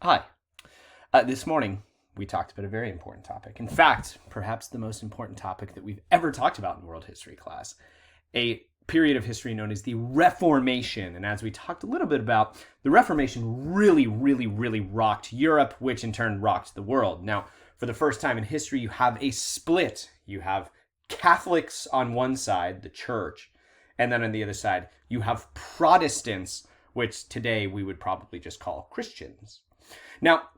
Hi. This morning, we talked about a very important topic. In fact, perhaps the most important topic that we've ever talked about in world history class. A period of history known as the Reformation. And as we talked a little bit about, the Reformation really rocked Europe, which in turn rocked the world. Now, for the first time in history, you have a split. You have Catholics on one side, the church, and then on the other side, you have Protestants, which today we would probably just call Christians. Now,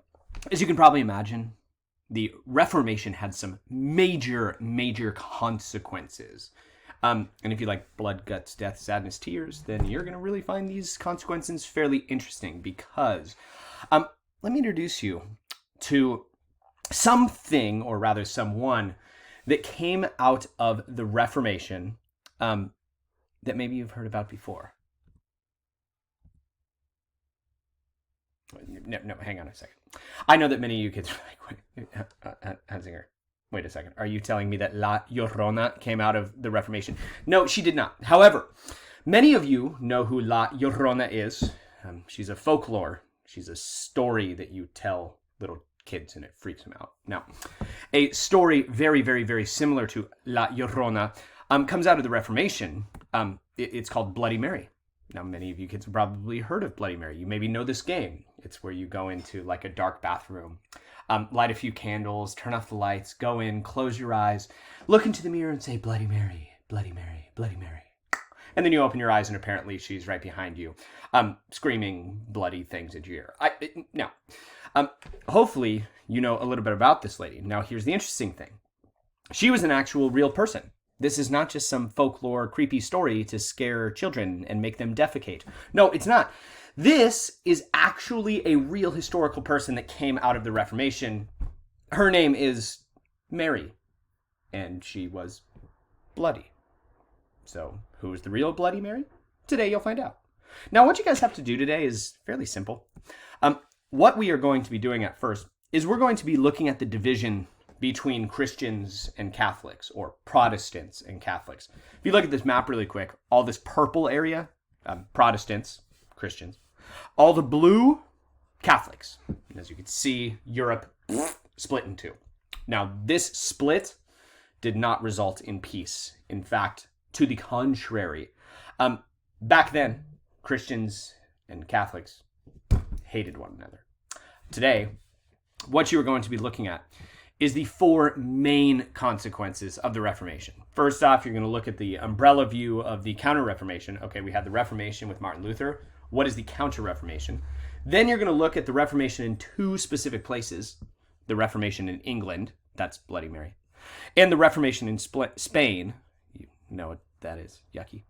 as you can probably imagine, the Reformation had some major consequences. And if you like blood, guts, death, sadness, tears, then you're going to really find these consequences fairly interesting because let me introduce you to something, or rather someone, that came out of the Reformation that maybe you've heard about before. No, hang on a second. I know that many of you kids are like, Huntsinger, wait a second. Are you telling me that La Llorona came out of the Reformation? No, she did not. However, many of you know who La Llorona is. She's a folklore. She's a story that you tell little kids and it freaks them out. Now, a story very similar to La Llorona comes out of the Reformation. It's called Bloody Mary. Now, many of you kids have probably heard of Bloody Mary. You maybe know this game. It's where you go into like a dark bathroom, light a few candles, turn off the lights, go in, close your eyes, look into the mirror and say, Bloody Mary, Bloody Mary, Bloody Mary. And then you open your eyes and apparently she's right behind you, screaming bloody things into your ear. Hopefully you know a little bit about this lady. Now, here's the interesting thing. She was an actual real person. This is not just some folklore, creepy story to scare children and make them defecate. No, it's not. This is actually a real historical person that came out of the Reformation. Her name is Mary, and she was bloody. So, who is the real Bloody Mary? Today you'll find out. Now, what you guys have to do today is fairly simple. What we are going to be doing at first is we're going to be looking at the division between Christians and Catholics, or Protestants and Catholics. If you look at this map really quick, all this purple area, Protestants, Christians. All the blue, Catholics. And as you can see, Europe split in two. Now, this split did not result in peace. In fact, to the contrary. Back then, Christians and Catholics hated one another. Today, what you are going to be looking at is the four main consequences of the Reformation. First off, you're going to look at the umbrella view of the Counter-Reformation. Okay, we had the Reformation with Martin Luther. What is the Counter-Reformation? Then you're going to look at the Reformation in two specific places. The Reformation in England, that's Bloody Mary, and the Reformation in Spain. You know what that is, yucky.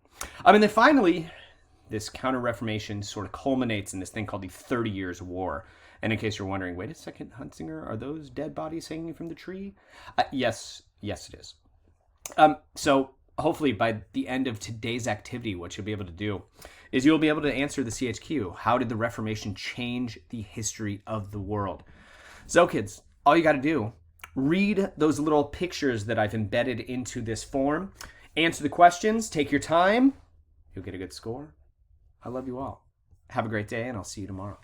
And then finally, this Counter-Reformation sort of culminates in this thing called the 30 Years' War. And in case you're wondering, wait a second, Huntsinger, are those dead bodies hanging from the tree? Yes, it is. So hopefully by the end of today's activity, what you'll be able to do is you'll be able to answer the CHQ. How did the Reformation change the history of the world? So kids, all you got to do, read those little pictures that I've embedded into this form, answer the questions, take your time, you'll get a good score. I love you all. Have a great day, and I'll see you tomorrow.